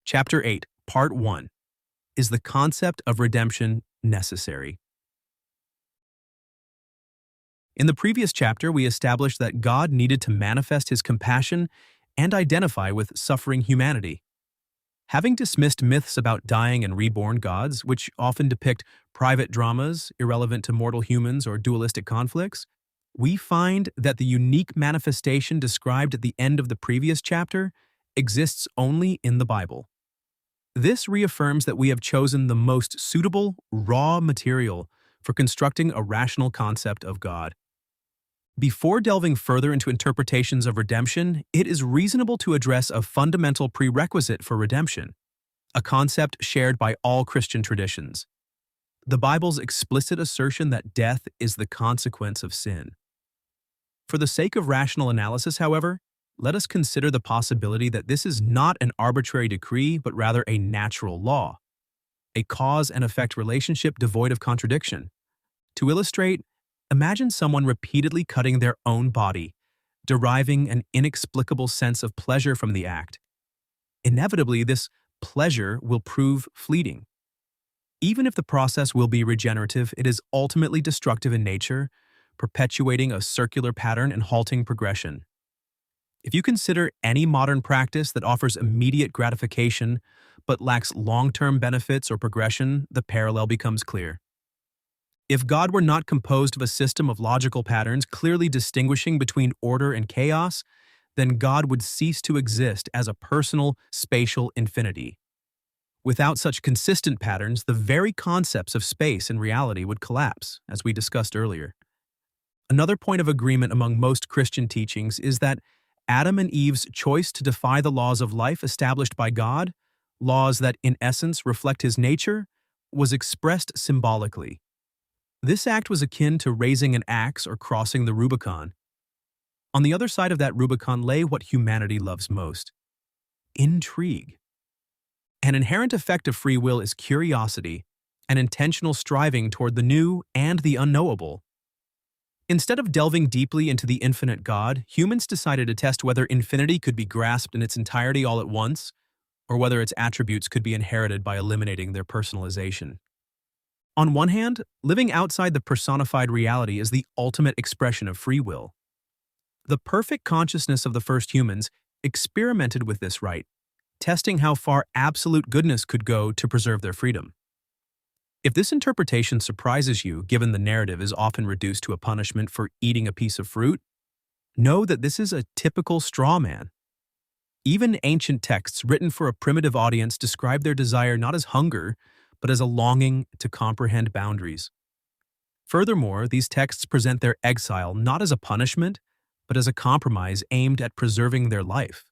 Chapter 8, Part 1. Is the concept of redemption necessary? In the previous chapter, we established that God needed to manifest his compassion and identify with suffering humanity. Having dismissed myths about dying and reborn gods, which often depict private dramas irrelevant to mortal humans or dualistic conflicts, we find that the unique manifestation described at the end of the previous chapter exists only in the Bible. This reaffirms that we have chosen the most suitable, raw material for constructing a rational concept of God. Before delving further into interpretations of redemption, it is reasonable to address a fundamental prerequisite for redemption, a concept shared by all Christian traditions: the Bible's explicit assertion that death is the consequence of sin. For the sake of rational analysis, however, let us consider the possibility that this is not an arbitrary decree, but rather a natural law, a cause and effect relationship devoid of contradiction. To illustrate, imagine someone repeatedly cutting their own body, deriving an inexplicable sense of pleasure from the act. Inevitably, this pleasure will prove fleeting. Even if the process will be regenerative, it is ultimately destructive in nature, perpetuating a circular pattern and halting progression. If you consider any modern practice that offers immediate gratification but lacks long-term benefits or progression, the parallel becomes clear. If God were not composed of a system of logical patterns clearly distinguishing between order and chaos, then God would cease to exist as a personal, spatial infinity. Without such consistent patterns, the very concepts of space and reality would collapse, as we discussed earlier. Another point of agreement among most Christian teachings is that Adam and Eve's choice to defy the laws of life established by God, laws that in essence reflect his nature, was expressed symbolically. This act was akin to raising an axe or crossing the Rubicon. On the other side of that Rubicon lay what humanity loves most: intrigue. An inherent effect of free will is curiosity, an intentional striving toward the new and the unknowable. Instead of delving deeply into the infinite God, humans decided to test whether infinity could be grasped in its entirety all at once, or whether its attributes could be inherited by eliminating their personalization. On one hand, living outside the personified reality is the ultimate expression of free will. The perfect consciousness of the first humans experimented with this right, testing how far absolute goodness could go to preserve their freedom. If this interpretation surprises you, given the narrative is often reduced to a punishment for eating a piece of fruit, know that this is a typical straw man. Even ancient texts written for a primitive audience describe their desire not as hunger, but as a longing to comprehend boundaries. Furthermore, these texts present their exile not as a punishment, but as a compromise aimed at preserving their life.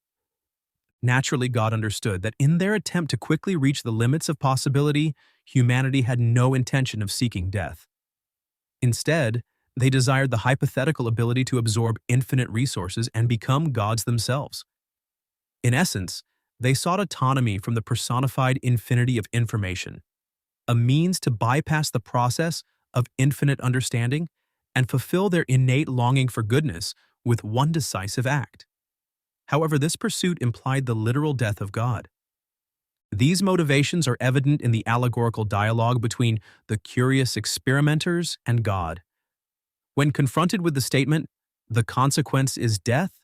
Naturally, God understood that in their attempt to quickly reach the limits of possibility, humanity had no intention of seeking death. Instead, they desired the hypothetical ability to absorb infinite resources and become gods themselves. In essence, they sought autonomy from the personified infinity of information, a means to bypass the process of infinite understanding and fulfill their innate longing for goodness with one decisive act. However, this pursuit implied the literal death of God. These motivations are evident in the allegorical dialogue between the curious experimenters and God. When confronted with the statement, "the consequence is death,"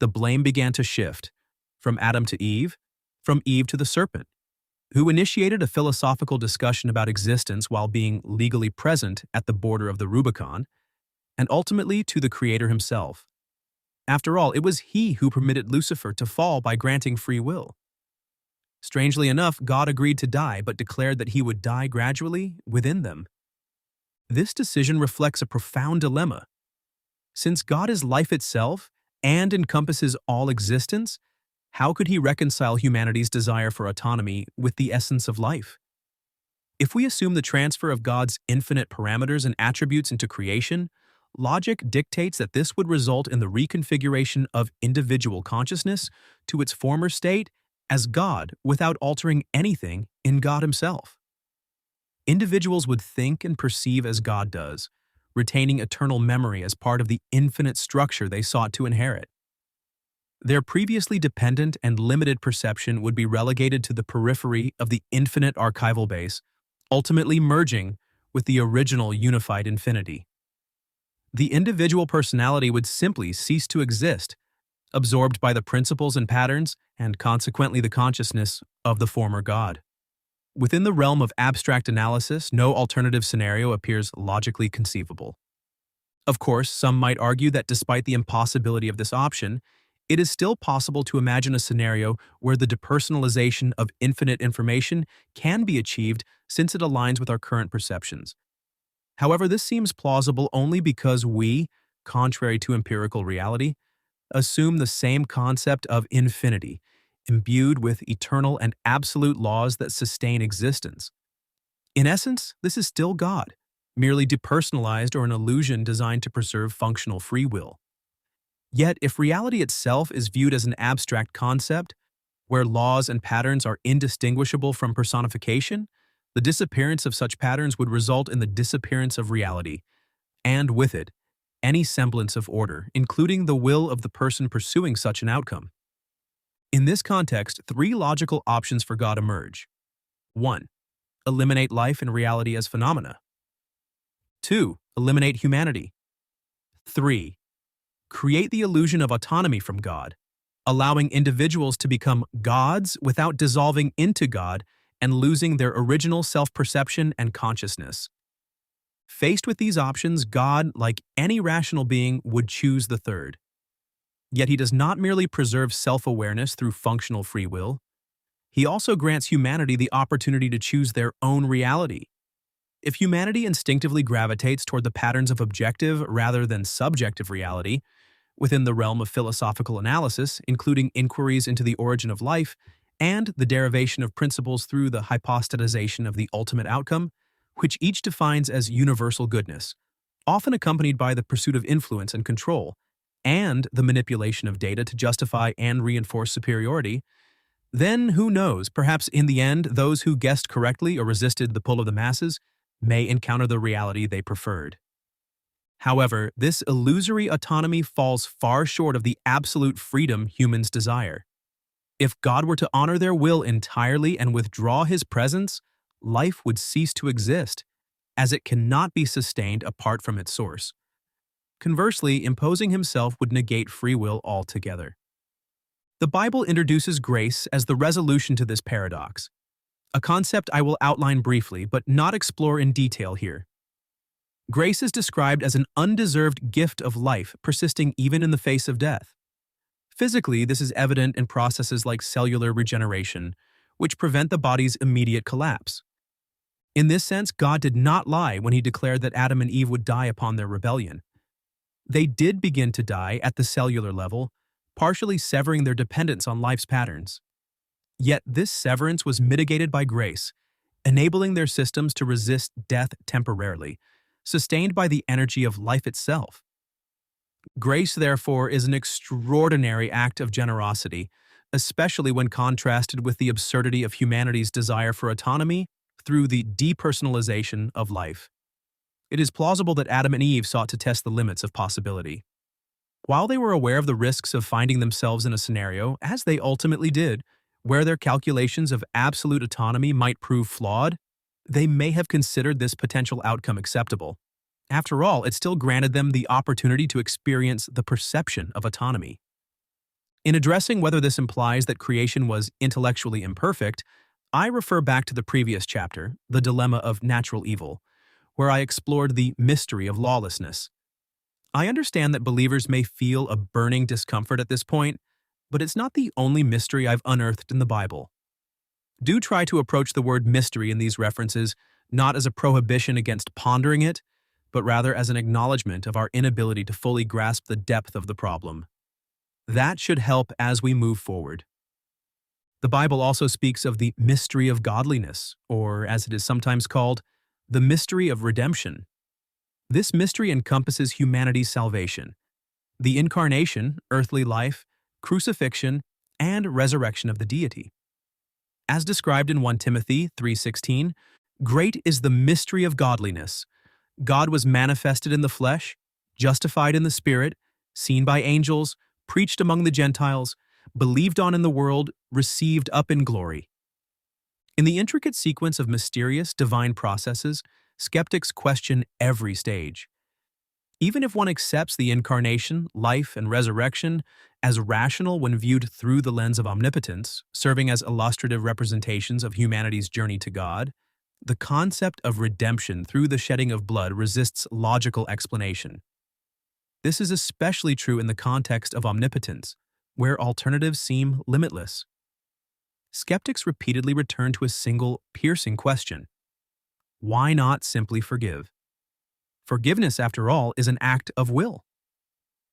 the blame began to shift, from Adam to Eve, from Eve to the serpent, who initiated a philosophical discussion about existence while being legally present at the border of the Rubicon, and ultimately to the Creator himself. After all, it was he who permitted Lucifer to fall by granting free will. Strangely enough, God agreed to die, but declared that he would die gradually within them. This decision reflects a profound dilemma. Since God is life itself and encompasses all existence, how could he reconcile humanity's desire for autonomy with the essence of life? If we assume the transfer of God's infinite parameters and attributes into creation, logic dictates that this would result in the reconfiguration of individual consciousness to its former state as God without altering anything in God himself. Individuals would think and perceive as God does, retaining eternal memory as part of the infinite structure they sought to inherit. Their previously dependent and limited perception would be relegated to the periphery of the infinite archival base, ultimately merging with the original unified infinity. The individual personality would simply cease to exist, absorbed by the principles and patterns, and consequently the consciousness of the former God. Within the realm of abstract analysis, no alternative scenario appears logically conceivable. Of course, some might argue that despite the impossibility of this option, it is still possible to imagine a scenario where the depersonalization of infinite information can be achieved since it aligns with our current perceptions. However, this seems plausible only because we, contrary to empirical reality, assume the same concept of infinity, imbued with eternal and absolute laws that sustain existence. In essence, this is still God, merely depersonalized or an illusion designed to preserve functional free will. Yet, if reality itself is viewed as an abstract concept, where laws and patterns are indistinguishable from personification, the disappearance of such patterns would result in the disappearance of reality, and with it, any semblance of order, including the will of the person pursuing such an outcome. In this context, three logical options for God emerge. 1. Eliminate life and reality as phenomena. 2. Eliminate humanity. 3. Create the illusion of autonomy from God, allowing individuals to become gods without dissolving into God and losing their original self-perception and consciousness. Faced with these options, God, like any rational being, would choose the third. Yet he does not merely preserve self-awareness through functional free will. He also grants humanity the opportunity to choose their own reality. If humanity instinctively gravitates toward the patterns of objective rather than subjective reality, within the realm of philosophical analysis, including inquiries into the origin of life and the derivation of principles through the hypostatization of the ultimate outcome, which each defines as universal goodness, often accompanied by the pursuit of influence and control, and the manipulation of data to justify and reinforce superiority, then who knows, perhaps in the end, those who guessed correctly or resisted the pull of the masses may encounter the reality they preferred. However, this illusory autonomy falls far short of the absolute freedom humans desire. If God were to honor their will entirely and withdraw his presence, life would cease to exist, as it cannot be sustained apart from its source. Conversely, imposing himself would negate free will altogether. The Bible introduces grace as the resolution to this paradox, a concept I will outline briefly but not explore in detail here. Grace is described as an undeserved gift of life persisting even in the face of death. Physically, this is evident in processes like cellular regeneration, which prevent the body's immediate collapse. In this sense, God did not lie when he declared that Adam and Eve would die upon their rebellion. They did begin to die at the cellular level, partially severing their dependence on life's patterns. Yet this severance was mitigated by grace, enabling their systems to resist death temporarily, sustained by the energy of life itself. Grace, therefore, is an extraordinary act of generosity, especially when contrasted with the absurdity of humanity's desire for autonomy through the depersonalization of life. It is plausible that Adam and Eve sought to test the limits of possibility. While they were aware of the risks of finding themselves in a scenario, as they ultimately did, where their calculations of absolute autonomy might prove flawed, they may have considered this potential outcome acceptable. After all, it still granted them the opportunity to experience the perception of autonomy. In addressing whether this implies that creation was intellectually imperfect, I refer back to the previous chapter, The Dilemma of Natural Evil, where I explored the mystery of lawlessness. I understand that believers may feel a burning discomfort at this point, but it's not the only mystery I've unearthed in the Bible. Do try to approach the word mystery in these references not as a prohibition against pondering it, but rather as an acknowledgement of our inability to fully grasp the depth of the problem. That should help as we move forward. The Bible also speaks of the mystery of godliness, or as it is sometimes called, the mystery of redemption. This mystery encompasses humanity's salvation, the incarnation, earthly life, crucifixion, and resurrection of the deity. As described in 1 Timothy 3:16, great is the mystery of godliness. God was manifested in the flesh, justified in the spirit, seen by angels, preached among the Gentiles, believed on in the world, received up in glory. In the intricate sequence of mysterious divine processes, skeptics question every stage. Even if one accepts the incarnation, life, and resurrection as rational when viewed through the lens of omnipotence, serving as illustrative representations of humanity's journey to God, the concept of redemption through the shedding of blood resists logical explanation. This is especially true in the context of omnipotence, where alternatives seem limitless. Skeptics repeatedly return to a single, piercing question: why not simply forgive? Forgiveness, after all, is an act of will.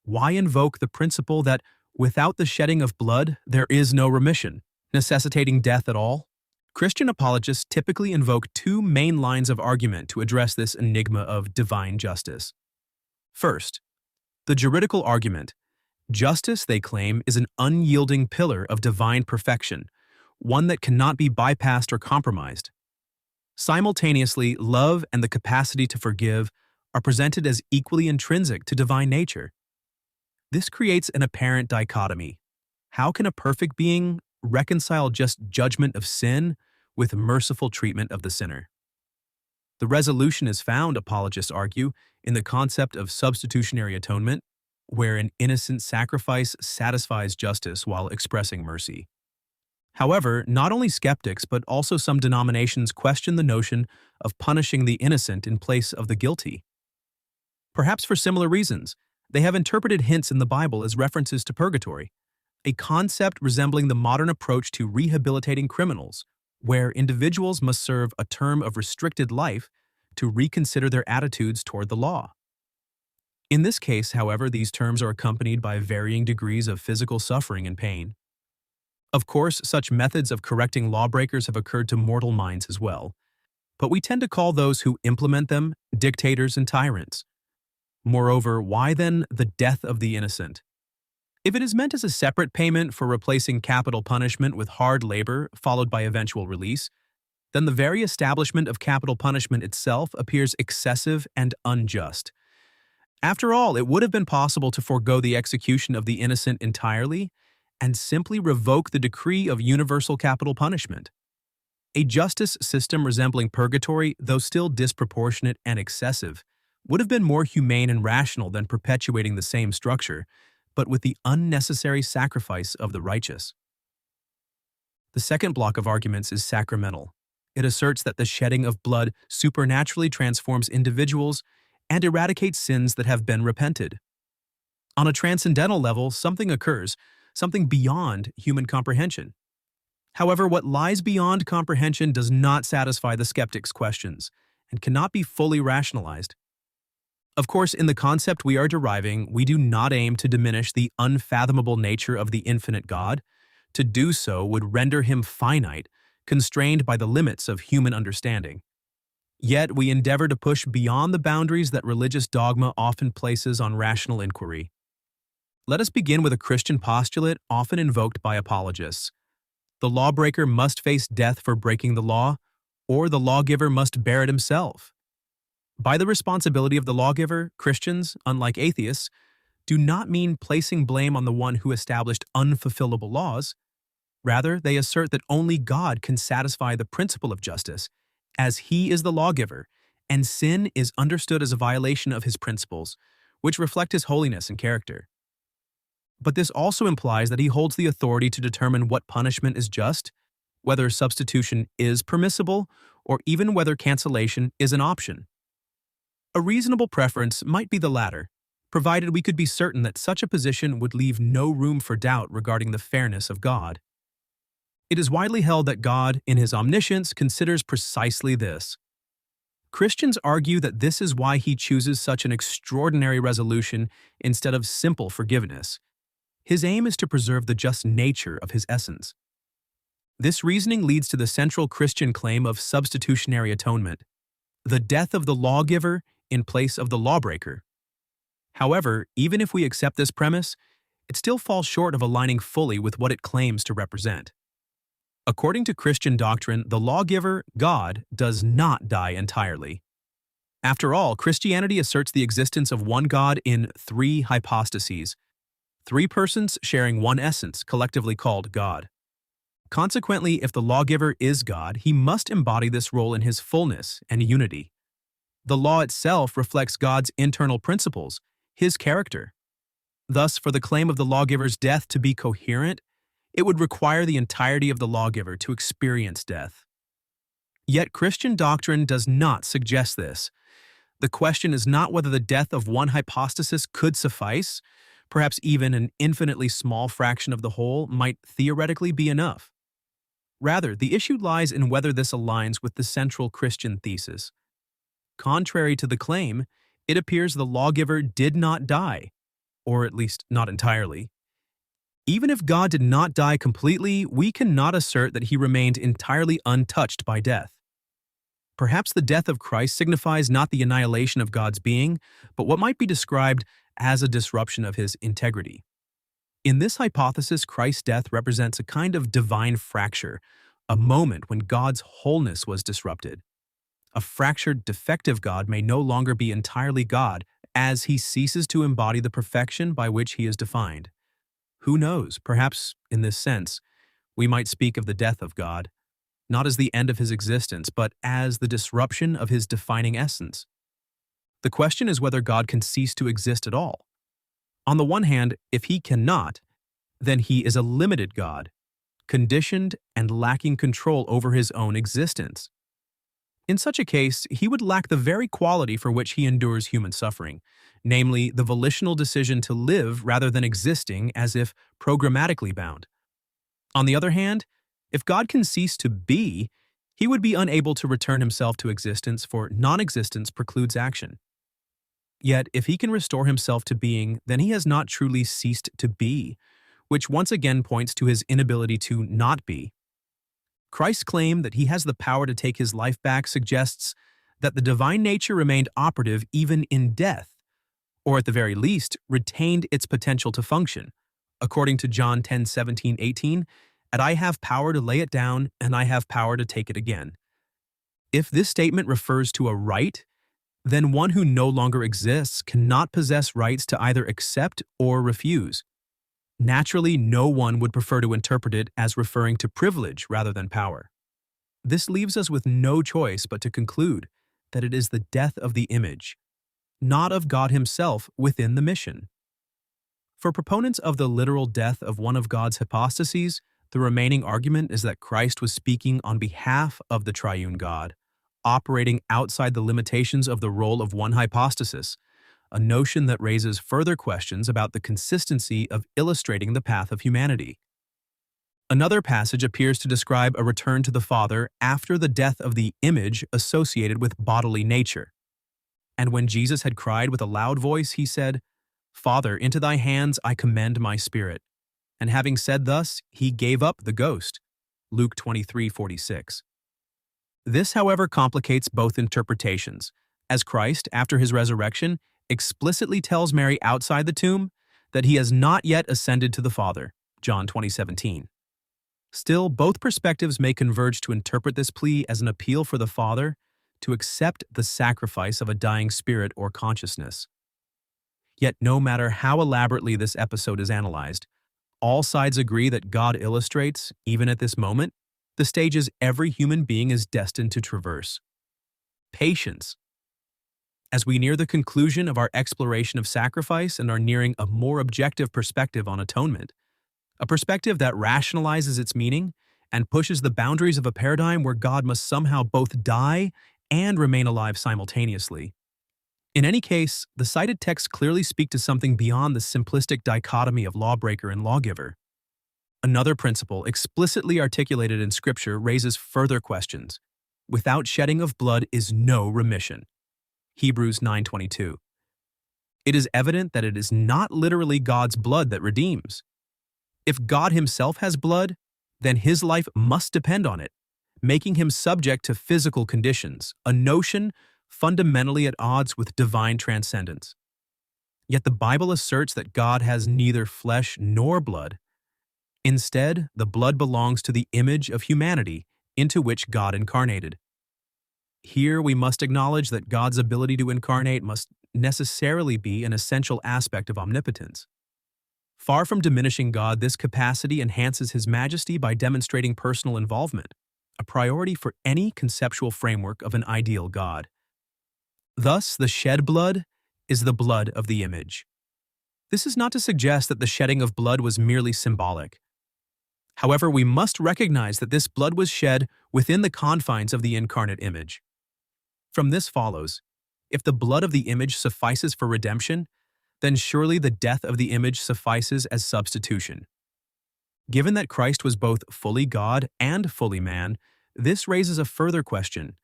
Why invoke the principle that without the shedding of blood, there is no remission, necessitating death at all? Christian apologists typically invoke two main lines of argument to address this enigma of divine justice. First, the juridical argument. Justice, they claim, is an unyielding pillar of divine perfection, one that cannot be bypassed or compromised. Simultaneously, love and the capacity to forgive are presented as equally intrinsic to divine nature. This creates an apparent dichotomy. How can a perfect being reconcile just judgment of sin with merciful treatment of the sinner? The resolution is found, apologists argue, in the concept of substitutionary atonement, where an innocent sacrifice satisfies justice while expressing mercy. However, not only skeptics but also some denominations question the notion of punishing the innocent in place of the guilty. Perhaps for similar reasons, they have interpreted hints in the Bible as references to purgatory, a concept resembling the modern approach to rehabilitating criminals, where individuals must serve a term of restricted life to reconsider their attitudes toward the law. In this case, however, these terms are accompanied by varying degrees of physical suffering and pain. Of course, such methods of correcting lawbreakers have occurred to mortal minds as well, but we tend to call those who implement them dictators and tyrants. Moreover, why then the death of the innocent? If it is meant as a separate payment for replacing capital punishment with hard labor followed by eventual release, then the very establishment of capital punishment itself appears excessive and unjust. After all, it would have been possible to forego the execution of the innocent entirely and simply revoke the decree of universal capital punishment. A justice system resembling purgatory, though still disproportionate and excessive, would have been more humane and rational than perpetuating the same structure, but with the unnecessary sacrifice of the righteous. The second block of arguments is sacramental. It asserts that the shedding of blood supernaturally transforms individuals and eradicates sins that have been repented. On a transcendental level, something occurs, something beyond human comprehension. However, what lies beyond comprehension does not satisfy the skeptic's questions and cannot be fully rationalized. Of course, in the concept we are deriving, we do not aim to diminish the unfathomable nature of the infinite God. To do so would render him finite, constrained by the limits of human understanding. Yet we endeavor to push beyond the boundaries that religious dogma often places on rational inquiry. Let us begin with a Christian postulate often invoked by apologists. The lawbreaker must face death for breaking the law, or the lawgiver must bear it himself. By the responsibility of the lawgiver, Christians, unlike atheists, do not mean placing blame on the one who established unfulfillable laws. Rather, they assert that only God can satisfy the principle of justice, as he is the lawgiver, and sin is understood as a violation of his principles, which reflect his holiness and character. But this also implies that he holds the authority to determine what punishment is just, whether substitution is permissible, or even whether cancellation is an option. A reasonable preference might be the latter, provided we could be certain that such a position would leave no room for doubt regarding the fairness of God. It is widely held that God, in his omniscience, considers precisely this. Christians argue that this is why he chooses such an extraordinary resolution instead of simple forgiveness. His aim is to preserve the just nature of his essence. This reasoning leads to the central Christian claim of substitutionary atonement, the death of the lawgiver in place of the lawbreaker. However, even if we accept this premise, it still falls short of aligning fully with what it claims to represent. According to Christian doctrine, the lawgiver, God, does not die entirely. After all, Christianity asserts the existence of one God in three hypostases, three persons sharing one essence, collectively called God. Consequently, if the lawgiver is God, he must embody this role in his fullness and unity. The law itself reflects God's internal principles, his character. Thus, for the claim of the lawgiver's death to be coherent, it would require the entirety of the lawgiver to experience death. Yet Christian doctrine does not suggest this. The question is not whether the death of one hypostasis could suffice. Perhaps even an infinitely small fraction of the whole might theoretically be enough. Rather, the issue lies in whether this aligns with the central Christian thesis. Contrary to the claim, it appears the lawgiver did not die, or at least not entirely. Even if God did not die completely, we cannot assert that he remained entirely untouched by death. Perhaps the death of Christ signifies not the annihilation of God's being, but what might be described as a disruption of his integrity. In this hypothesis, Christ's death represents a kind of divine fracture, a moment when God's wholeness was disrupted. A fractured, defective God may no longer be entirely God as he ceases to embody the perfection by which he is defined. Who knows, perhaps, in this sense, we might speak of the death of God, not as the end of his existence, but as the disruption of his defining essence. The question is whether God can cease to exist at all. On the one hand, if he cannot, then he is a limited God, conditioned and lacking control over his own existence. In such a case, he would lack the very quality for which he endures human suffering, namely the volitional decision to live rather than existing as if programmatically bound. On the other hand, if God can cease to be, he would be unable to return himself to existence, for non-existence precludes action. Yet, if he can restore himself to being, then he has not truly ceased to be, which once again points to his inability to not be. Christ's claim that he has the power to take his life back suggests that the divine nature remained operative even in death, or at the very least, retained its potential to function. According to John 10:17-18, "And I have power to lay it down, and I have power to take it again." If this statement refers to a right, then one who no longer exists cannot possess rights to either accept or refuse. Naturally, no one would prefer to interpret it as referring to privilege rather than power. This leaves us with no choice but to conclude that it is the death of the image, not of God himself within the mission. For proponents of the literal death of one of God's hypostases, the remaining argument is that Christ was speaking on behalf of the triune God, operating outside the limitations of the role of one hypostasis, a notion that raises further questions about the consistency of illustrating the path of humanity. Another passage appears to describe a return to the Father after the death of the image associated with bodily nature. And when Jesus had cried with a loud voice, he said, "Father, into thy hands I commend my spirit." And having said thus, he gave up the ghost. Luke 23:46. This, however, complicates both interpretations, as Christ, after his resurrection, explicitly tells Mary outside the tomb that he has not yet ascended to the Father, John 20:17. Still, both perspectives may converge to interpret this plea as an appeal for the Father to accept the sacrifice of a dying spirit or consciousness. Yet no matter how elaborately this episode is analyzed, all sides agree that God illustrates, even at this moment, the stages every human being is destined to traverse. Patience. As we near the conclusion of our exploration of sacrifice and are nearing a more objective perspective on atonement, a perspective that rationalizes its meaning and pushes the boundaries of a paradigm where God must somehow both die and remain alive simultaneously. In any case, the cited texts clearly speak to something beyond the simplistic dichotomy of lawbreaker and lawgiver. Another principle explicitly articulated in Scripture raises further questions. Without shedding of blood is no remission. Hebrews 9:22. It is evident that it is not literally God's blood that redeems. If God himself has blood, then his life must depend on it, making him subject to physical conditions, a notion fundamentally at odds with divine transcendence. Yet the Bible asserts that God has neither flesh nor blood. Instead, the blood belongs to the image of humanity into which God incarnated. Here we must acknowledge that God's ability to incarnate must necessarily be an essential aspect of omnipotence. Far from diminishing God, this capacity enhances his majesty by demonstrating personal involvement, a priority for any conceptual framework of an ideal God. Thus, the shed blood is the blood of the image. This is not to suggest that the shedding of blood was merely symbolic. However, we must recognize that this blood was shed within the confines of the incarnate image. From this follows, if the blood of the image suffices for redemption, then surely the death of the image suffices as substitution. Given that Christ was both fully God and fully man, this raises a further question.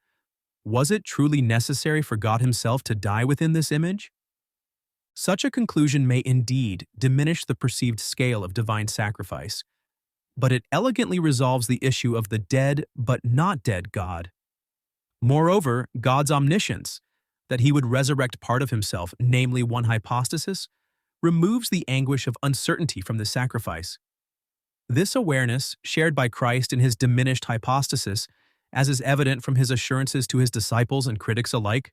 Was it truly necessary for God himself to die within this image? Such a conclusion may indeed diminish the perceived scale of divine sacrifice, but it elegantly resolves the issue of the dead but not dead God. Moreover, God's omniscience, that he would resurrect part of himself, namely one hypostasis, removes the anguish of uncertainty from the sacrifice. This awareness, shared by Christ in his diminished hypostasis, as is evident from his assurances to his disciples and critics alike,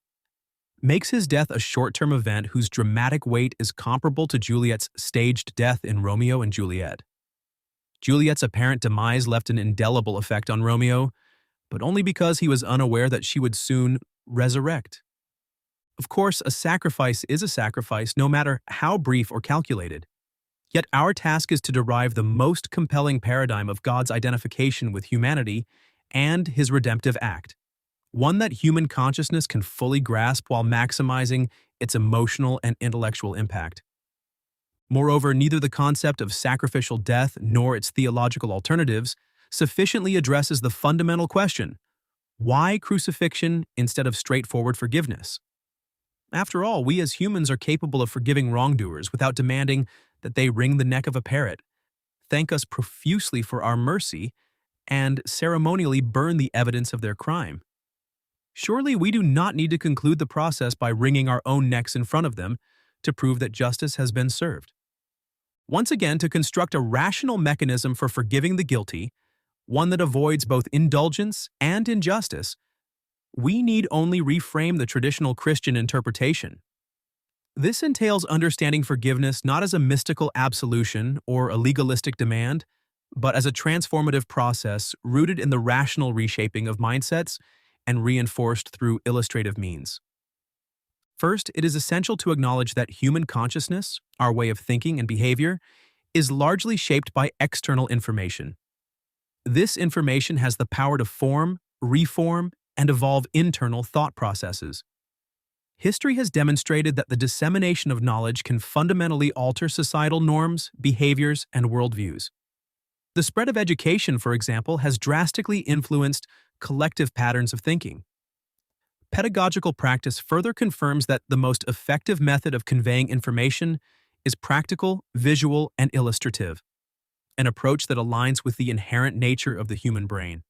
makes his death a short-term event whose dramatic weight is comparable to Juliet's staged death in Romeo and Juliet. Juliet's apparent demise left an indelible effect on Romeo, but only because he was unaware that she would soon resurrect. Of course, a sacrifice is a sacrifice, no matter how brief or calculated. Yet our task is to derive the most compelling paradigm of God's identification with humanity and his redemptive act, one that human consciousness can fully grasp while maximizing its emotional and intellectual impact. Moreover, neither the concept of sacrificial death nor its theological alternatives sufficiently addresses the fundamental question: why crucifixion instead of straightforward forgiveness? After all, we as humans are capable of forgiving wrongdoers without demanding that they wring the neck of a parrot, thank us profusely for our mercy, and ceremonially burn the evidence of their crime. Surely we do not need to conclude the process by wringing our own necks in front of them to prove that justice has been served. Once again, to construct a rational mechanism for forgiving the guilty, one that avoids both indulgence and injustice, we need only reframe the traditional Christian interpretation. This entails understanding forgiveness not as a mystical absolution or a legalistic demand, but as a transformative process rooted in the rational reshaping of mindsets and reinforced through illustrative means. First, it is essential to acknowledge that human consciousness, our way of thinking and behavior, is largely shaped by external information. This information has the power to form, reform, and evolve internal thought processes. History has demonstrated that the dissemination of knowledge can fundamentally alter societal norms, behaviors, and worldviews. The spread of education, for example, has drastically influenced collective patterns of thinking. Pedagogical practice further confirms that the most effective method of conveying information is practical, visual, and illustrative, an approach that aligns with the inherent nature of the human brain.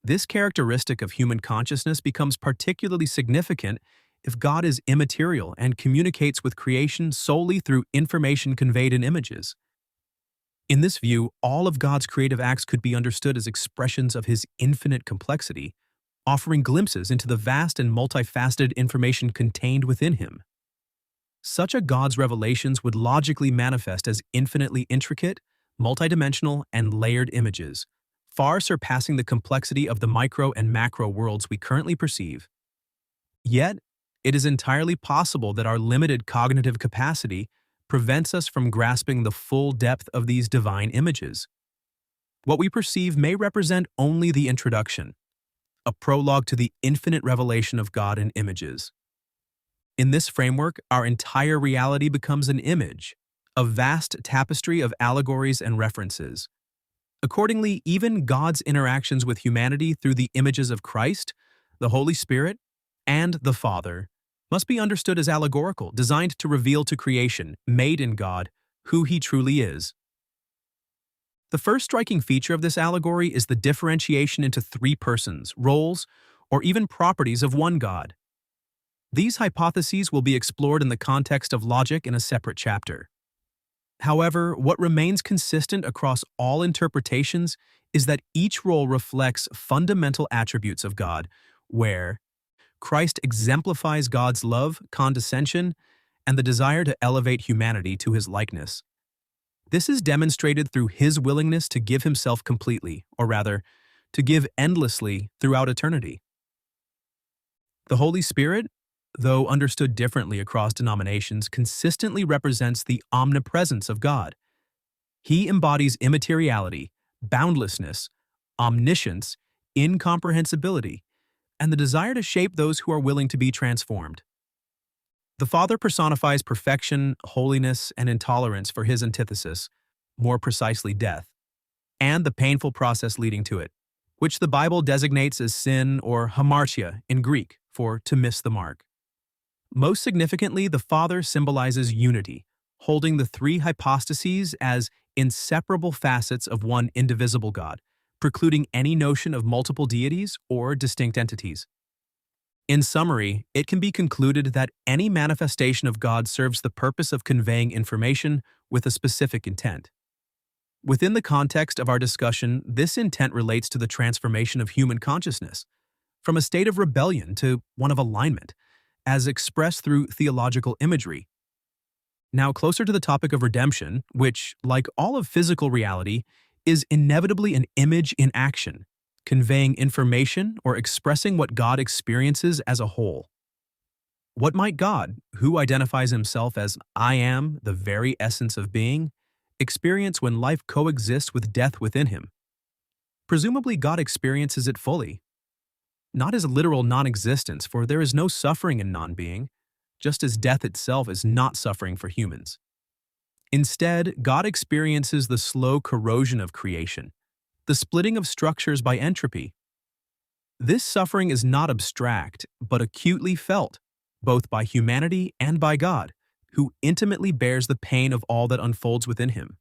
This characteristic of human consciousness becomes particularly significant if God is immaterial and communicates with creation solely through information conveyed in images. In this view, all of God's creative acts could be understood as expressions of his infinite complexity, offering glimpses into the vast and multifaceted information contained within him. Such a God's revelations would logically manifest as infinitely intricate, multidimensional, and layered images, far surpassing the complexity of the micro and macro worlds we currently perceive. Yet, it is entirely possible that our limited cognitive capacity prevents us from grasping the full depth of these divine images. What we perceive may represent only the introduction, a prologue to the infinite revelation of God in images. In this framework, our entire reality becomes an image, a vast tapestry of allegories and references. Accordingly, even God's interactions with humanity through the images of Christ, the Holy Spirit, and the Father must be understood as allegorical, designed to reveal to creation, made in God, who he truly is. The first striking feature of this allegory is the differentiation into three persons, roles, or even properties of one God. These hypotheses will be explored in the context of logic in a separate chapter. However, what remains consistent across all interpretations is that each role reflects fundamental attributes of God, where Christ exemplifies God's love, condescension, and the desire to elevate humanity to his likeness. This is demonstrated through his willingness to give himself completely, or rather, to give endlessly throughout eternity. The Holy Spirit, though understood differently across denominations, consistently represents the omnipresence of God. He embodies immateriality, boundlessness, omniscience, incomprehensibility, and the desire to shape those who are willing to be transformed. The Father personifies perfection, holiness, and intolerance for his antithesis, more precisely death, and the painful process leading to it, which the Bible designates as sin or hamartia in Greek for to miss the mark. Most significantly, the Father symbolizes unity, holding the three hypostases as inseparable facets of one indivisible God, precluding any notion of multiple deities or distinct entities. In summary, it can be concluded that any manifestation of God serves the purpose of conveying information with a specific intent. Within the context of our discussion, this intent relates to the transformation of human consciousness, from a state of rebellion to one of alignment, as expressed through theological imagery. Now, closer to the topic of redemption, which, like all of physical reality, is inevitably an image in action, conveying information or expressing what God experiences as a whole. What might God, who identifies himself as I am, the very essence of being, experience when life coexists with death within him? Presumably, God experiences it fully. Not as a literal non-existence, for there is no suffering in non-being, just as death itself is not suffering for humans. Instead, God experiences the slow corrosion of creation, the splitting of structures by entropy. This suffering is not abstract, but acutely felt, both by humanity and by God, who intimately bears the pain of all that unfolds within him.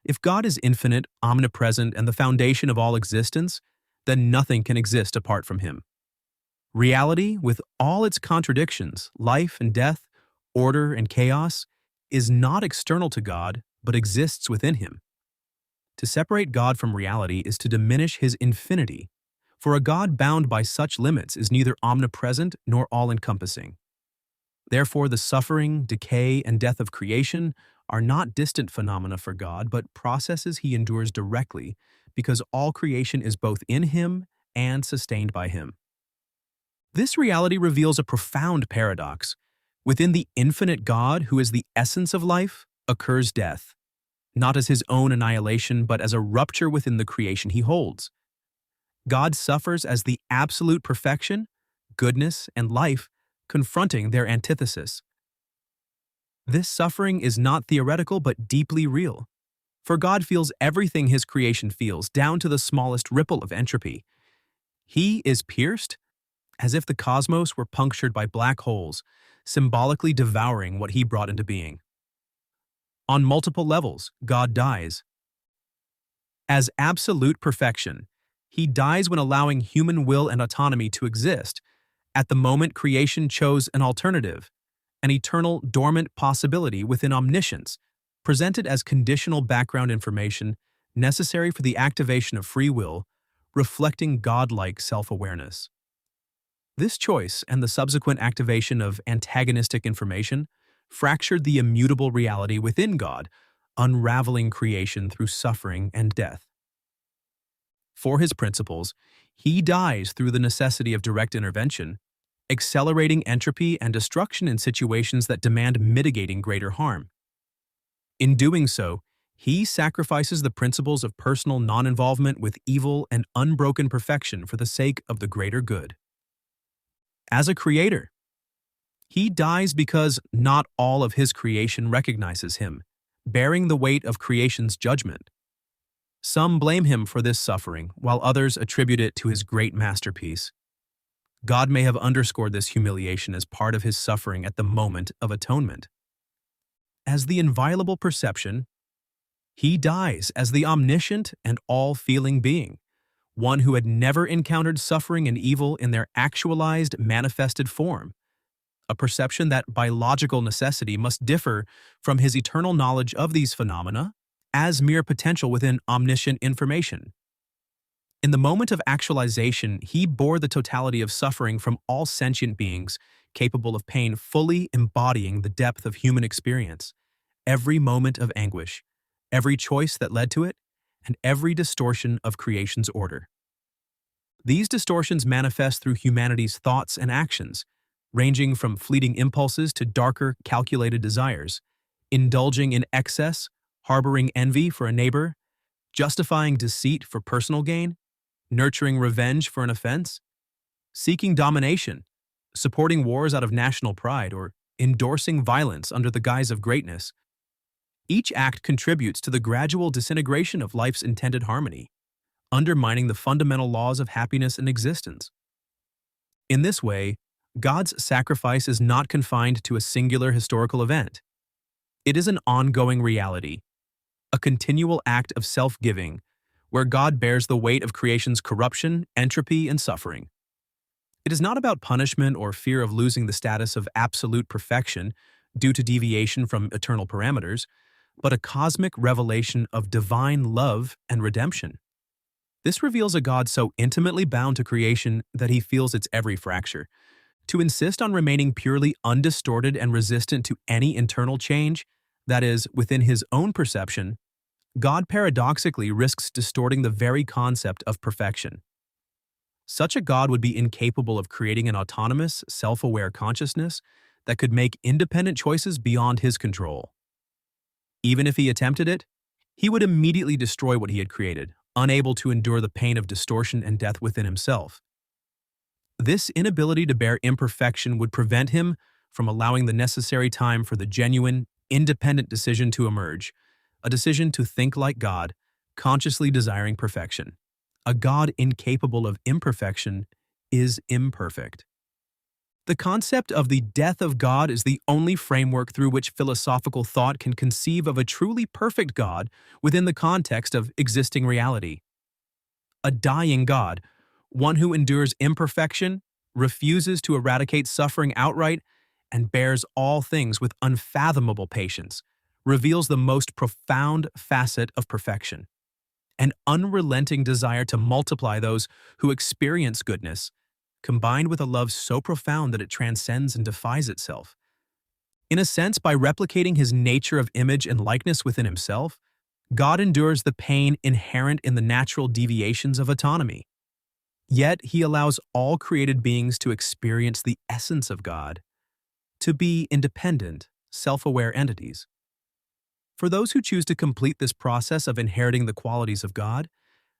If God is infinite, omnipresent, and the foundation of all existence, then nothing can exist apart from him. Reality, with all its contradictions, life and death, order and chaos, is not external to God, but exists within him. To separate God from reality is to diminish his infinity, for a God bound by such limits is neither omnipresent nor all-encompassing. Therefore, the suffering, decay, and death of creation are not distant phenomena for God, but processes he endures directly, because all creation is both in him and sustained by him. This reality reveals a profound paradox. Within the infinite God, who is the essence of life, occurs death, not as his own annihilation, but as a rupture within the creation he holds. God suffers as the absolute perfection, goodness, and life, confronting their antithesis. This suffering is not theoretical but deeply real, for God feels everything his creation feels, down to the smallest ripple of entropy. He is pierced, as if the cosmos were punctured by black holes, symbolically devouring what he brought into being. On multiple levels, God dies. As absolute perfection, he dies when allowing human will and autonomy to exist. At the moment creation chose an alternative, an eternal dormant possibility within omniscience, presented as conditional background information necessary for the activation of free will, reflecting godlike self-awareness. This choice and the subsequent activation of antagonistic information fractured the immutable reality within God, unraveling creation through suffering and death. For his principles, he dies through the necessity of direct intervention, accelerating entropy and destruction in situations that demand mitigating greater harm. In doing so, he sacrifices the principles of personal non-involvement with evil and unbroken perfection for the sake of the greater good. As a creator, he dies because not all of his creation recognizes him, bearing the weight of creation's judgment. Some blame him for this suffering, while others attribute it to his great masterpiece. God may have underscored this humiliation as part of his suffering at the moment of atonement. As the inviolable perception, he dies as the omniscient and all-feeling being, one who had never encountered suffering and evil in their actualized, manifested form, a perception that by logical necessity must differ from his eternal knowledge of these phenomena as mere potential within omniscient information. In the moment of actualization, he bore the totality of suffering from all sentient beings capable of pain, fully embodying the depth of human experience, every moment of anguish, every choice that led to it, and every distortion of creation's order. These distortions manifest through humanity's thoughts and actions, ranging from fleeting impulses to darker, calculated desires, indulging in excess, harboring envy for a neighbor, justifying deceit for personal gain, nurturing revenge for an offense, seeking domination, supporting wars out of national pride, or endorsing violence under the guise of greatness. Each act contributes to the gradual disintegration of life's intended harmony, undermining the fundamental laws of happiness and existence. In this way, God's sacrifice is not confined to a singular historical event. It is an ongoing reality, a continual act of self-giving, where God bears the weight of creation's corruption, entropy, and suffering. It is not about punishment or fear of losing the status of absolute perfection due to deviation from eternal parameters, but a cosmic revelation of divine love and redemption. This reveals a God so intimately bound to creation that he feels its every fracture. To insist on remaining purely undistorted and resistant to any internal change, that is, within his own perception, God paradoxically risks distorting the very concept of perfection. Such a God would be incapable of creating an autonomous, self-aware consciousness that could make independent choices beyond his control. Even if he attempted it, he would immediately destroy what he had created, unable to endure the pain of distortion and death within himself. This inability to bear imperfection would prevent him from allowing the necessary time for the genuine, independent decision to emerge, a decision to think like God, consciously desiring perfection. A God incapable of imperfection is imperfect. The concept of the death of God is the only framework through which philosophical thought can conceive of a truly perfect God within the context of existing reality. A dying God, one who endures imperfection, refuses to eradicate suffering outright, and bears all things with unfathomable patience, reveals the most profound facet of perfection: an unrelenting desire to multiply those who experience goodness, combined with a love so profound that it transcends and defies itself. In a sense, by replicating his nature of image and likeness within himself, God endures the pain inherent in the natural deviations of autonomy. Yet he allows all created beings to experience the essence of God, to be independent, self-aware entities. For those who choose to complete this process of inheriting the qualities of God,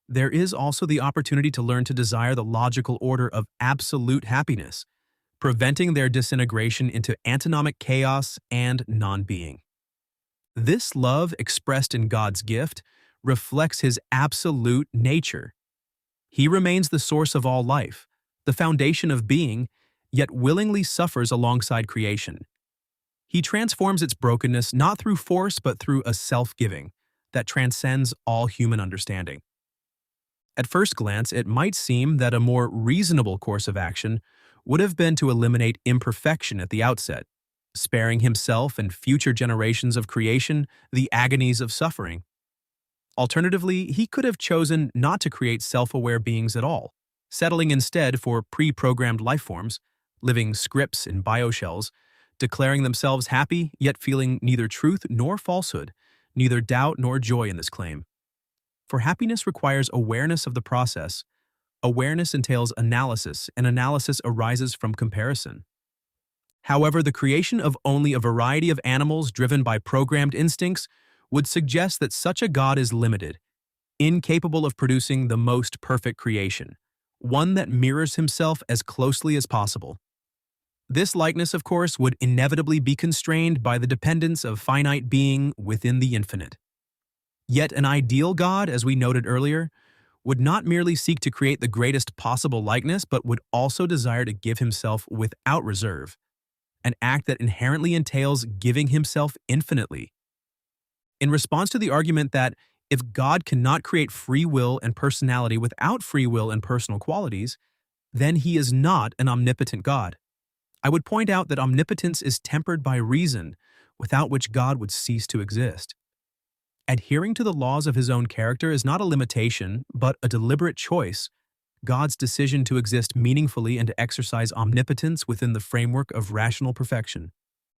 there is also the opportunity to learn to desire the logical order of absolute happiness, preventing their disintegration into antinomic chaos and non-being. This love, expressed in God's gift, reflects his absolute nature. He remains the source of all life, the foundation of being, yet willingly suffers alongside creation. He transforms its brokenness not through force but through a self-giving that transcends all human understanding. At first glance, it might seem that a more reasonable course of action would have been to eliminate imperfection at the outset, sparing himself and future generations of creation the agonies of suffering. Alternatively, he could have chosen not to create self-aware beings at all, settling instead for pre-programmed lifeforms, living scripts in bioshells, declaring themselves happy yet feeling neither truth nor falsehood, neither doubt nor joy in this claim. For happiness requires awareness of the process. Awareness entails analysis, and analysis arises from comparison. However, the creation of only a variety of animals driven by programmed instincts would suggest that such a God is limited, incapable of producing the most perfect creation, one that mirrors himself as closely as possible. This likeness, of course, would inevitably be constrained by the dependence of finite being within the infinite. Yet an ideal God, as we noted earlier, would not merely seek to create the greatest possible likeness, but would also desire to give himself without reserve, an act that inherently entails giving himself infinitely. In response to the argument that if God cannot create free will and personality without free will and personal qualities, then he is not an omnipotent God, I would point out that omnipotence is tempered by reason, without which God would cease to exist. Adhering to the laws of his own character is not a limitation, but a deliberate choice, God's decision to exist meaningfully and to exercise omnipotence within the framework of rational perfection.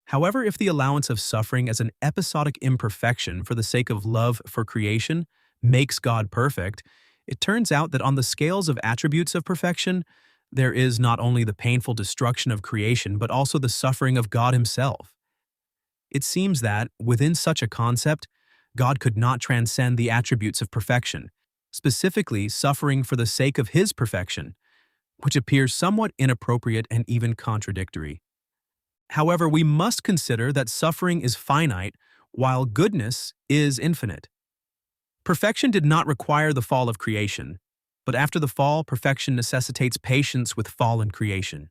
However, if the allowance of suffering as an episodic imperfection for the sake of love for creation makes God perfect, it turns out that on the scales of attributes of perfection, there is not only the painful destruction of creation but also the suffering of God himself. It seems that, within such a concept, God could not transcend the attributes of perfection, specifically suffering for the sake of his perfection, which appears somewhat inappropriate and even contradictory. However, we must consider that suffering is finite, while goodness is infinite. Perfection did not require the fall of creation, but after the fall, perfection necessitates patience with fallen creation.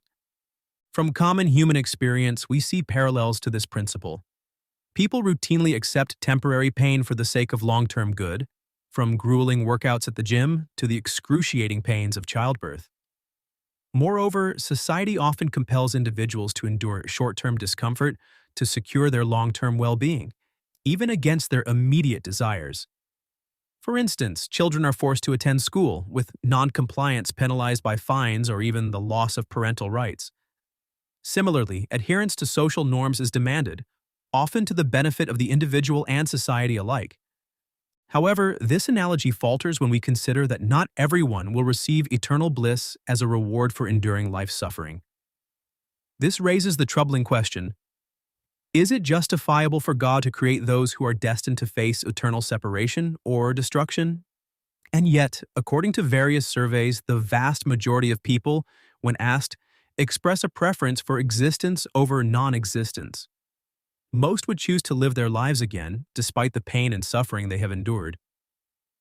From common human experience, we see parallels to this principle. People routinely accept temporary pain for the sake of long-term good, from grueling workouts at the gym to the excruciating pains of childbirth. Moreover, society often compels individuals to endure short-term discomfort to secure their long-term well-being, even against their immediate desires. For instance, children are forced to attend school, with non-compliance penalized by fines or even the loss of parental rights. Similarly, adherence to social norms is demanded, often to the benefit of the individual and society alike. However, this analogy falters when we consider that not everyone will receive eternal bliss as a reward for enduring life's suffering. This raises the troubling question: is it justifiable for God to create those who are destined to face eternal separation or destruction? And yet, according to various surveys, the vast majority of people, when asked, express a preference for existence over non-existence. Most would choose to live their lives again, despite the pain and suffering they have endured.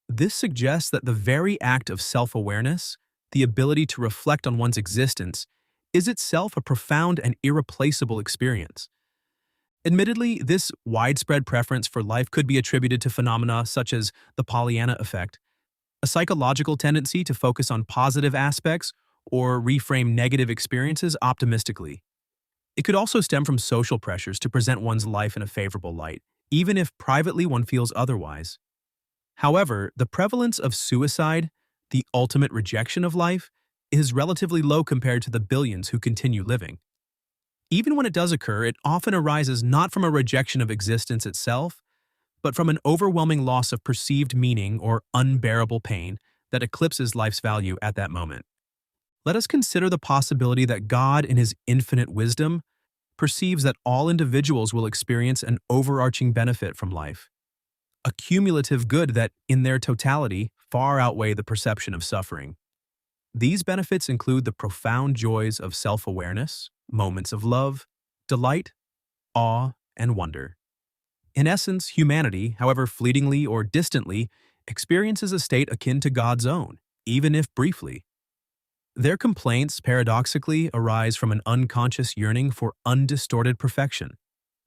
This suggests that the very act of self-awareness, the ability to reflect on one's existence, is itself a profound and irreplaceable experience. Admittedly, this widespread preference for life could be attributed to phenomena such as the Pollyanna effect, a psychological tendency to focus on positive aspects or reframe negative experiences optimistically. It could also stem from social pressures to present one's life in a favorable light, even if privately one feels otherwise. However, the prevalence of suicide, the ultimate rejection of life, is relatively low compared to the billions who continue living. Even when it does occur, it often arises not from a rejection of existence itself, but from an overwhelming loss of perceived meaning or unbearable pain that eclipses life's value at that moment. Let us consider the possibility that God, in his infinite wisdom, perceives that all individuals will experience an overarching benefit from life, a cumulative good that, in their totality, far outweigh the perception of suffering. These benefits include the profound joys of self-awareness, moments of love, delight, awe, and wonder. In essence, humanity, however fleetingly or distantly, experiences a state akin to God's own, even if briefly. Their complaints, paradoxically, arise from an unconscious yearning for undistorted perfection,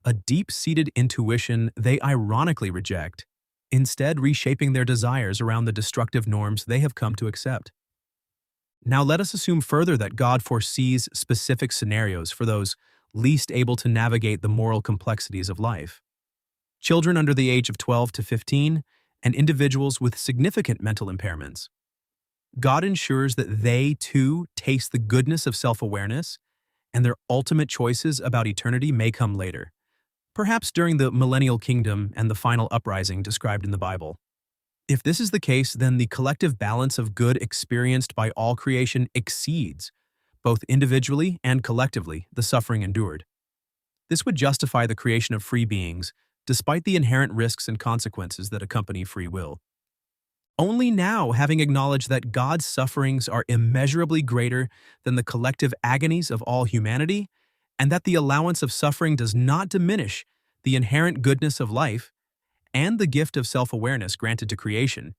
a deep-seated intuition they ironically reject, instead reshaping their desires around the destructive norms they have come to accept. Now let us assume further that God foresees specific scenarios for those least able to navigate the moral complexities of life. Children under the age of 12 to 15, and individuals with significant mental impairments. God ensures that they, too, taste the goodness of self-awareness, and their ultimate choices about eternity may come later, perhaps during the millennial kingdom and the final uprising described in the Bible. If this is the case, then the collective balance of good experienced by all creation exceeds, both individually and collectively, the suffering endured. This would justify the creation of free beings, despite the inherent risks and consequences that accompany free will. Only now, having acknowledged that God's sufferings are immeasurably greater than the collective agonies of all humanity, and that the allowance of suffering does not diminish the inherent goodness of life and the gift of self-awareness granted to creation,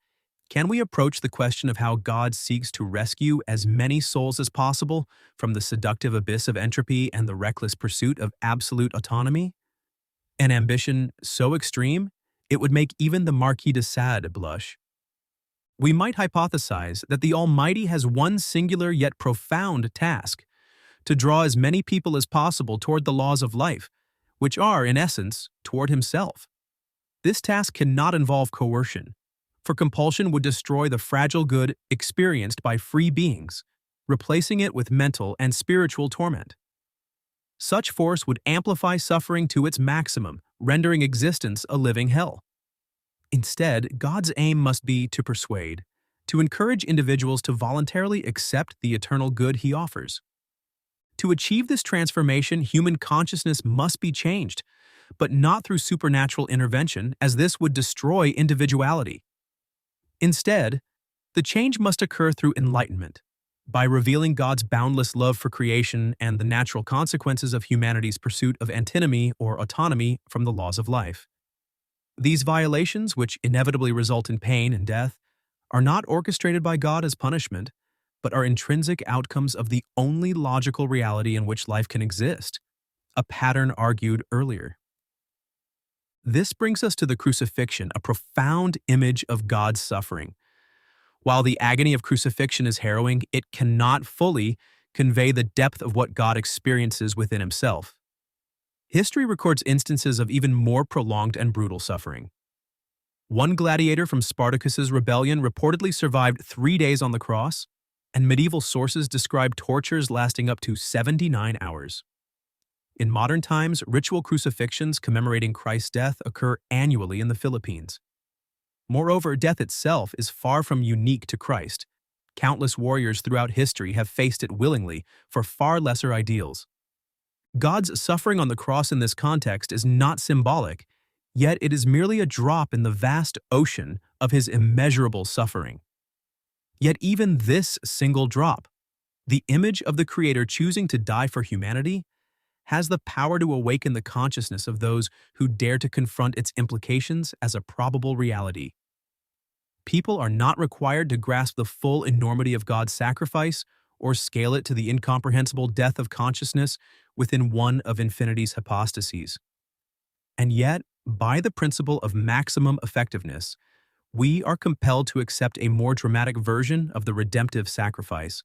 can we approach the question of how God seeks to rescue as many souls as possible from the seductive abyss of entropy and the reckless pursuit of absolute autonomy? An ambition so extreme, it would make even the Marquis de Sade blush. We might hypothesize that the Almighty has one singular yet profound task: to draw as many people as possible toward the laws of life, which are, in essence, toward himself. This task cannot involve coercion, for compulsion would destroy the fragile good experienced by free beings, replacing it with mental and spiritual torment. Such force would amplify suffering to its maximum, rendering existence a living hell. Instead, God's aim must be to persuade, to encourage individuals to voluntarily accept the eternal good He offers. To achieve this transformation, human consciousness must be changed, but not through supernatural intervention, as this would destroy individuality. Instead, the change must occur through enlightenment, by revealing God's boundless love for creation and the natural consequences of humanity's pursuit of antinomy or autonomy from the laws of life. These violations, which inevitably result in pain and death, are not orchestrated by God as punishment, but are intrinsic outcomes of the only logical reality in which life can exist, a pattern argued earlier. This brings us to the crucifixion, a profound image of God's suffering. While the agony of crucifixion is harrowing, it cannot fully convey the depth of what God experiences within Himself. History records instances of even more prolonged and brutal suffering. One gladiator from Spartacus's rebellion reportedly survived 3 days on the cross, and medieval sources describe tortures lasting up to 79 hours. In modern times, ritual crucifixions commemorating Christ's death occur annually in the Philippines. Moreover, death itself is far from unique to Christ. Countless warriors throughout history have faced it willingly for far lesser ideals. God's suffering on the cross in this context is not symbolic, yet it is merely a drop in the vast ocean of His immeasurable suffering. Yet even this single drop, the image of the Creator choosing to die for humanity, has the power to awaken the consciousness of those who dare to confront its implications as a probable reality. People are not required to grasp the full enormity of God's sacrifice or scale it to the incomprehensible depth of consciousness within one of infinity's hypostases. And yet, by the principle of maximum effectiveness, we are compelled to accept a more dramatic version of the redemptive sacrifice.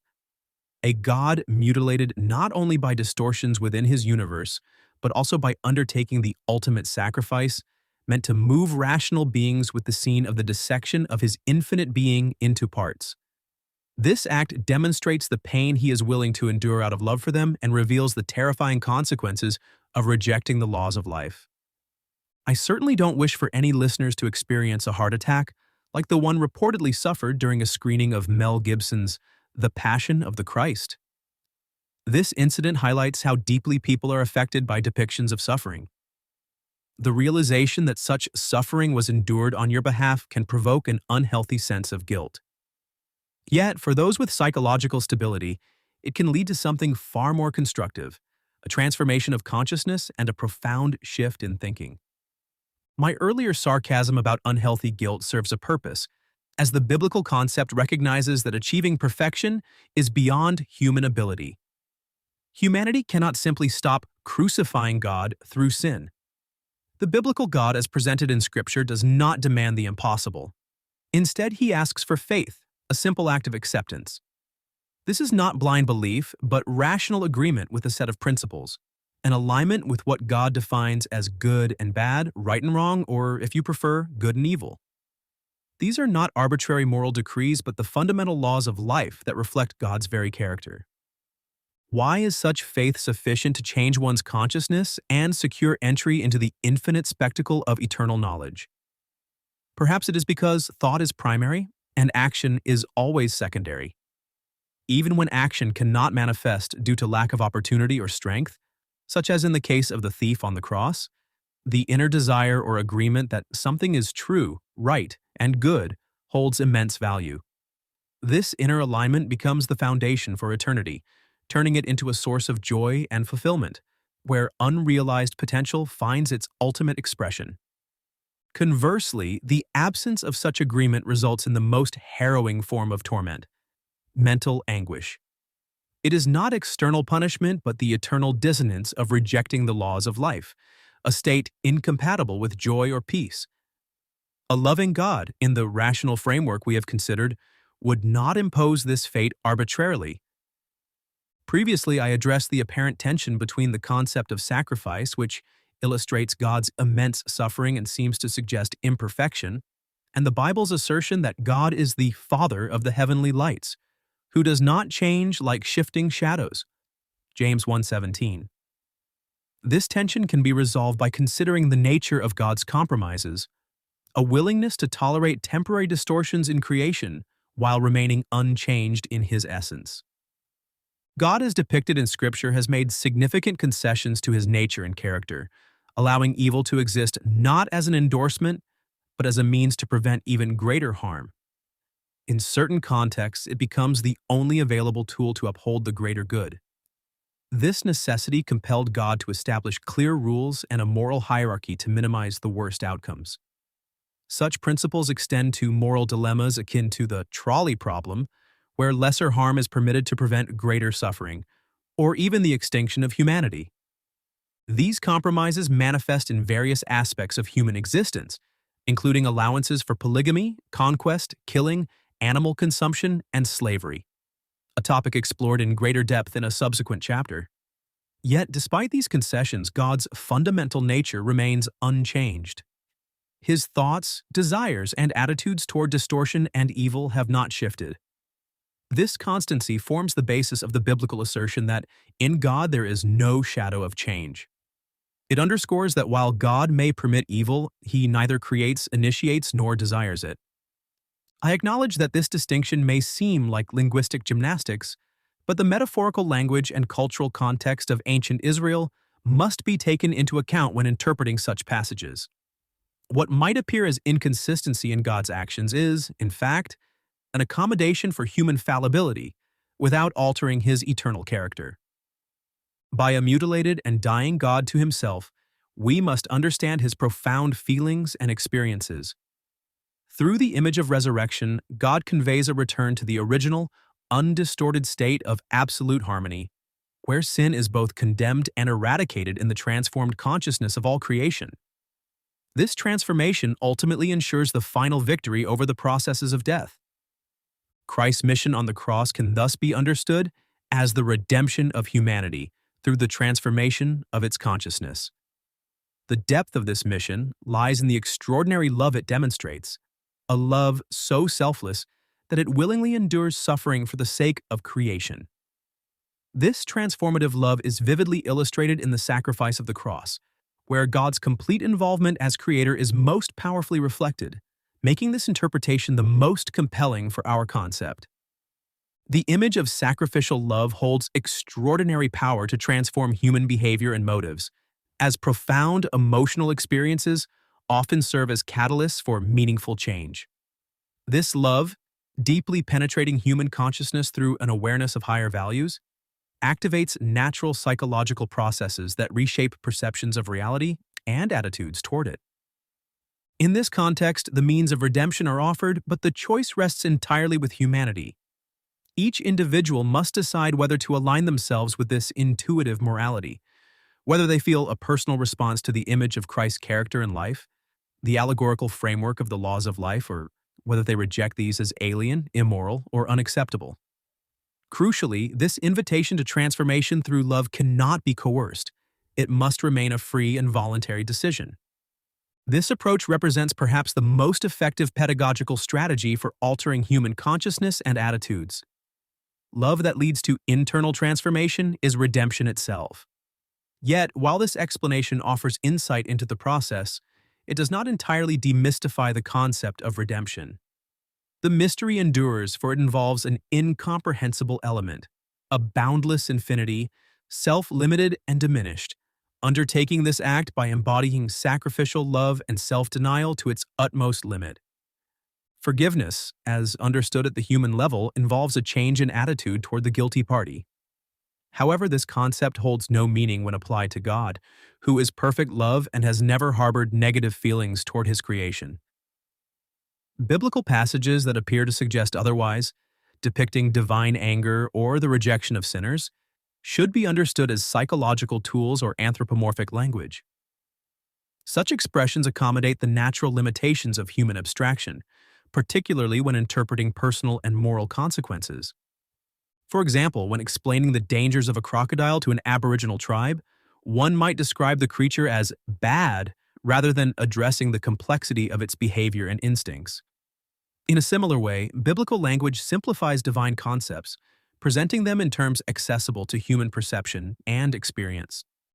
A God mutilated not only by distortions within His universe, but also by undertaking the ultimate sacrifice, meant to move rational beings with the scene of the dissection of His infinite being into parts. This act demonstrates the pain He is willing to endure out of love for them and reveals the terrifying consequences of rejecting the laws of life. I certainly don't wish for any listeners to experience a heart attack like the one reportedly suffered during a screening of Mel Gibson's The Passion of the Christ. This incident highlights how deeply people are affected by depictions of suffering. The realization that such suffering was endured on your behalf can provoke an unhealthy sense of guilt. Yet, for those with psychological stability, it can lead to something far more constructive, a transformation of consciousness and a profound shift in thinking. My earlier sarcasm about unhealthy guilt serves a purpose, as the biblical concept recognizes that achieving perfection is beyond human ability. Humanity cannot simply stop crucifying God through sin. The biblical God as presented in Scripture does not demand the impossible. Instead, He asks for faith, a simple act of acceptance. This is not blind belief, but rational agreement with a set of principles, an alignment with what God defines as good and bad, right and wrong, or, if you prefer, good and evil. These are not arbitrary moral decrees, but the fundamental laws of life that reflect God's very character. Why is such faith sufficient to change one's consciousness and secure entry into the infinite spectacle of eternal knowledge? Perhaps it is because thought is primary and action is always secondary. Even when action cannot manifest due to lack of opportunity or strength, such as in the case of the thief on the cross, the inner desire or agreement that something is true, right, and good holds immense value. This inner alignment becomes the foundation for eternity, turning it into a source of joy and fulfillment, where unrealized potential finds its ultimate expression. Conversely, the absence of such agreement results in the most harrowing form of torment: mental anguish. It is not external punishment, but the eternal dissonance of rejecting the laws of life, a state incompatible with joy or peace. A loving God, in the rational framework we have considered, would not impose this fate arbitrarily. Previously, I addressed the apparent tension between the concept of sacrifice, which illustrates God's immense suffering and seems to suggest imperfection, and the Bible's assertion that God is the Father of the heavenly lights, who does not change like shifting shadows. James 1:17. This tension can be resolved by considering the nature of God's compromises, a willingness to tolerate temporary distortions in creation while remaining unchanged in his essence. God, as depicted in Scripture, has made significant concessions to his nature and character, allowing evil to exist not as an endorsement, but as a means to prevent even greater harm. In certain contexts, it becomes the only available tool to uphold the greater good. This necessity compelled God to establish clear rules and a moral hierarchy to minimize the worst outcomes. Such principles extend to moral dilemmas akin to the trolley problem, where lesser harm is permitted to prevent greater suffering, or even the extinction of humanity. These compromises manifest in various aspects of human existence, including allowances for polygamy, conquest, killing, animal consumption, and slavery, a topic explored in greater depth in a subsequent chapter. Yet, despite these concessions, God's fundamental nature remains unchanged. His thoughts, desires, and attitudes toward distortion and evil have not shifted. This constancy forms the basis of the biblical assertion that in God there is no shadow of change. It underscores that while God may permit evil, he neither creates, initiates, nor desires it. I acknowledge that this distinction may seem like linguistic gymnastics, but the metaphorical language and cultural context of ancient Israel must be taken into account when interpreting such passages. What might appear as inconsistency in God's actions is, in fact, an accommodation for human fallibility without altering his eternal character. By a mutilated and dying God to himself, we must understand his profound feelings and experiences. Through the image of resurrection, God conveys a return to the original, undistorted state of absolute harmony, where sin is both condemned and eradicated in the transformed consciousness of all creation. This transformation ultimately ensures the final victory over the processes of death. Christ's mission on the cross can thus be understood as the redemption of humanity through the transformation of its consciousness. The depth of this mission lies in the extraordinary love it demonstrates, a love so selfless that it willingly endures suffering for the sake of creation. This transformative love is vividly illustrated in the sacrifice of the cross, where God's complete involvement as creator is most powerfully reflected, making this interpretation the most compelling for our concept. The image of sacrificial love holds extraordinary power to transform human behavior and motives, as profound emotional experiences often serve as catalysts for meaningful change. This love, deeply penetrating human consciousness through an awareness of higher values, activates natural psychological processes that reshape perceptions of reality and attitudes toward it. In this context, the means of redemption are offered, but the choice rests entirely with humanity. Each individual must decide whether to align themselves with this intuitive morality, whether they feel a personal response to the image of Christ's character and life, the allegorical framework of the laws of life, or whether they reject these as alien, immoral, or unacceptable. Crucially, this invitation to transformation through love cannot be coerced. It must remain a free and voluntary decision. This approach represents perhaps the most effective pedagogical strategy for altering human consciousness and attitudes. Love that leads to internal transformation is redemption itself. Yet, while this explanation offers insight into the process, it does not entirely demystify the concept of redemption. The mystery endures, for it involves an incomprehensible element, a boundless infinity, self-limited and diminished, undertaking this act by embodying sacrificial love and self-denial to its utmost limit. Forgiveness, as understood at the human level, involves a change in attitude toward the guilty party. However, this concept holds no meaning when applied to God, who is perfect love and has never harbored negative feelings toward his creation. Biblical passages that appear to suggest otherwise, depicting divine anger or the rejection of sinners, should be understood as psychological tools or anthropomorphic language. Such expressions accommodate the natural limitations of human abstraction, particularly when interpreting personal and moral consequences. For example, when explaining the dangers of a crocodile to an Aboriginal tribe, one might describe the creature as bad rather than addressing the complexity of its behavior and instincts. In a similar way, biblical language simplifies divine concepts, presenting them in terms accessible to human perception and experience.